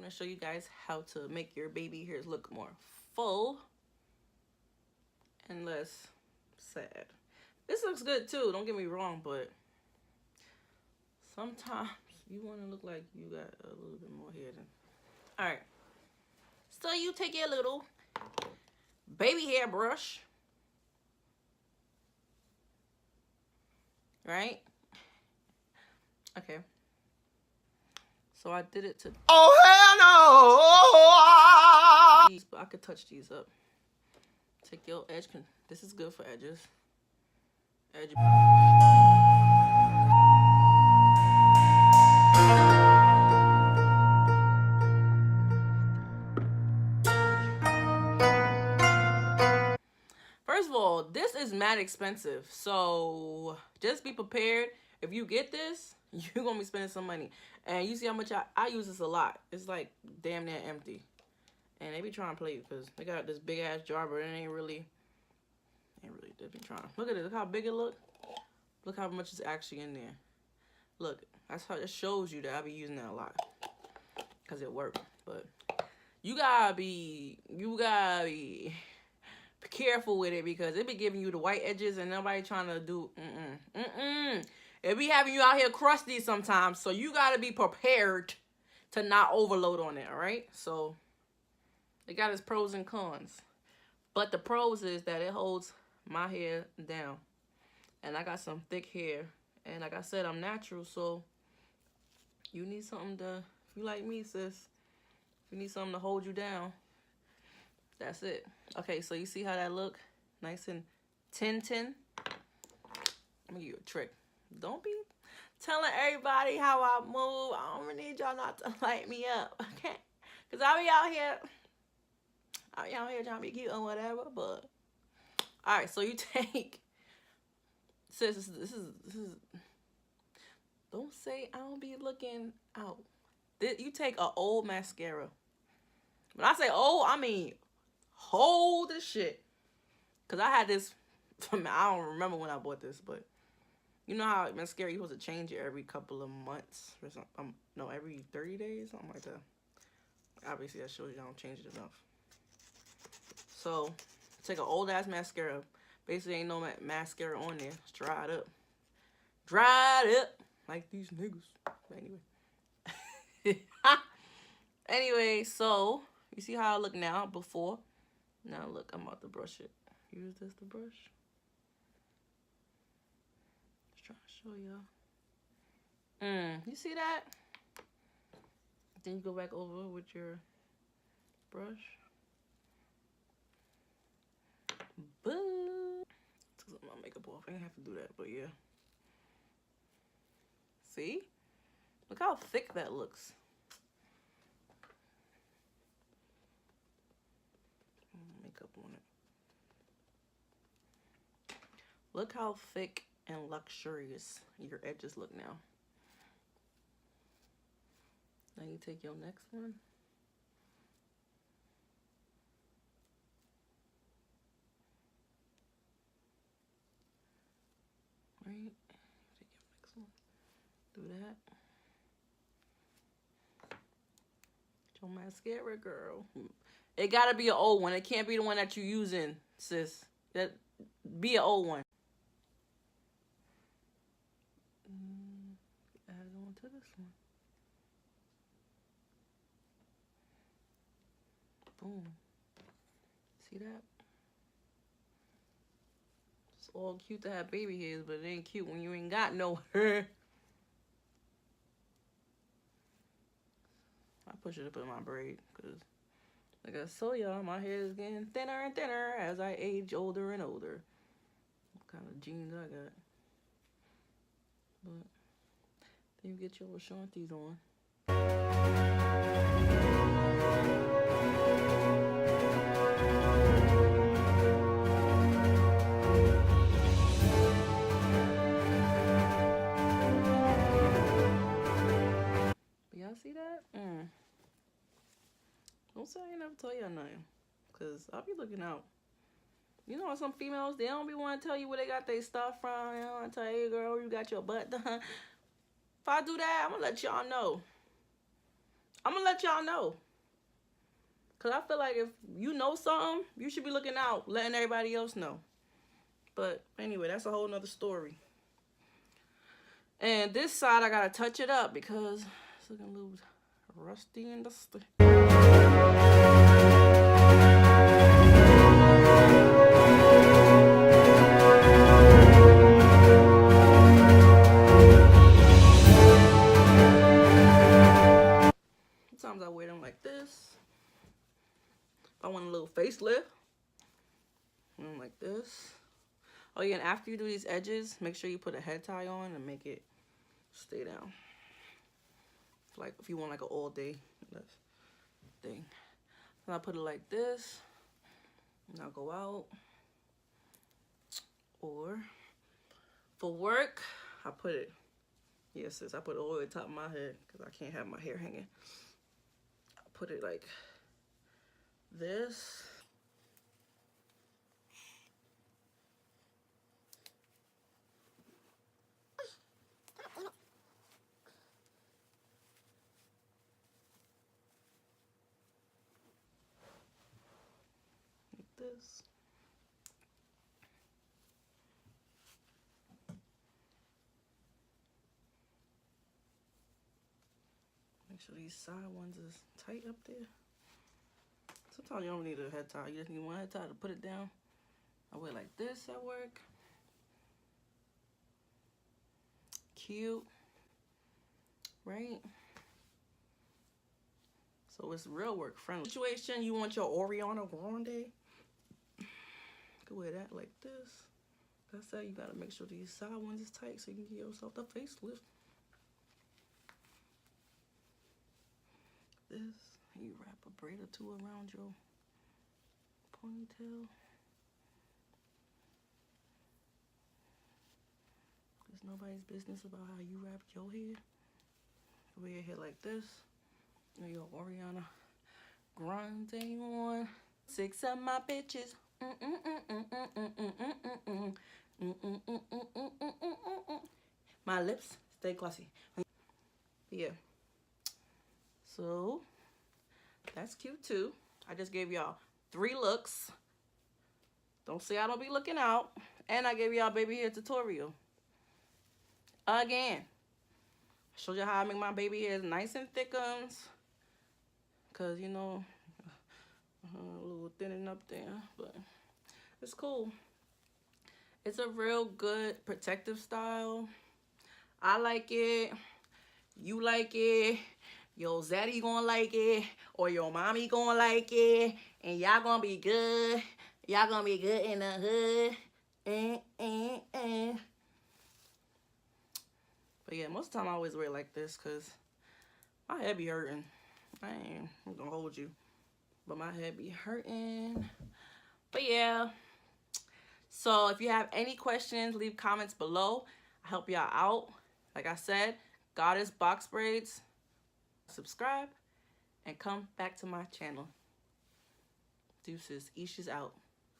going to show you guys how to make your baby hairs look more full and less sad. This looks good too, don't get me wrong, but sometimes you want to look like you got a little bit more hair than. Alright, so you take your little baby hair brush, right? Okay. So I did it to. Oh hell no! But I could touch these up. Take your edge. This is good for edges. Edge. First of all, this is mad expensive, so just be prepared. If you get this, you're gonna be spending some money. And you see how much I use this a lot. It's like damn near empty. And they be trying to play because they got this big ass jar, but it ain't really they be trying. Look at it, look how big it look. Look how much is actually in there. Look, that's how it shows you that I be using that a lot. Cause it works. But you gotta be careful with it because it be giving you the white edges and nobody trying to do it be having you out here crusty sometimes, so you gotta be prepared to not overload on it. All right, so it got its pros and cons, but the pros is that it holds my hair down, and I got some thick hair, and like I said, I'm natural, so you need something to, if you like me, sis, if you need something to hold you down, that's it. Okay, so you see how that look? Nice and tin. Let me give you a trick. Don't be telling everybody how I move. I don't need y'all not to light me up, okay? Because I be out here trying to be cute or whatever, but... Alright, so you take... Sis, this is... Don't say I don't be looking out. You take an old mascara. When I say old, I mean... Hold this shit. Because I had this... I don't remember when I bought this, but... You know how mascara, you're supposed to change it every couple of months or something. No, every 30 days, something like that. Obviously, that shows you I don't change it enough. So, take an old-ass mascara. Basically, ain't no mascara on there. It's dried up. Dried up. Like these niggas. But anyway. Anyway, so, you see how I look now before? Now, look, I'm about to brush it. Use this to brush. Trying to show y'all. You see that? Then you go back over with your brush. Boo! Took my makeup off. I didn't have to do that, but yeah. See? Look how thick that looks. Makeup on it. Look how thick and luxurious your edges look now. Now you take your next one. Right? Take your next one. Do that. Get your mascara, girl. It gotta be an old one. It can't be the one that you're using, sis. That be an old one. Add on to this one. Boom. See that? It's all cute to have baby hairs, but it ain't cute when you ain't got no hair. I push it up in my braid because, like I told y'all, my hair is getting thinner and thinner as I age older and older. What kind of genes I got? But then you get your Ashantis on. Y'all see that? Don't say I ain't never tell y'all nothing. Because I'll be looking out. You know, some females, they don't be want to tell you where they got their stuff from. They don't want to tell you, girl, you got your butt done. If I do that, I'm going to let y'all know. I'm gonna let y'all know. Cause I feel like if you know something, you should be looking out, letting everybody else know. But anyway, that's a whole nother story. And this side, I gotta touch it up because it's looking a little rusty and dusty. Sometimes I wear them like this. If I want a little facelift, like this. Oh yeah, and after you do these edges, make sure you put a head tie on and make it stay down. Like if you want like an all day thing. And I put it like this, and I'll go out. Or for work, I put it, yes sis, I put it all the way top of my head because I can't have my hair hanging. I put it like this. This. Make sure these side ones is tight up there. Sometimes you don't need a head tie. You just need one head tie to put it down. I wear like this at work. Cute. Right? So it's real work friendly. Situation, you want your Ariana Grande? You can wear that like this. That's how you gotta make sure these side ones is tight so you can give yourself the facelift. This, you wrap a braid or two around your ponytail. It's nobody's business about how you wrap your hair. Wear your hair like this. And your Ariana Grande on. 6 of my bitches. My lips stay glossy. Yeah. So that's cute too. I just gave y'all 3 looks. Don't say I don't be looking out. And I gave y'all baby hair tutorial. Again. Showed you how I make my baby hairs nice and thickums. Cause you know, a little thinning up there, but it's cool. It's a real good protective style. I like it. You like it. Your zaddy gonna like it, or your mommy gonna like it, and y'all gonna be good. Y'all gonna be good in the hood. But yeah, most of the time I always wear it like this because my head be hurting. I'm gonna hold you, but my head be hurting. But yeah, so if you have any questions, leave comments below. I help y'all out. Like I said, Goddess Box Braids. Subscribe and come back to my channel. Deuces. Isha's out.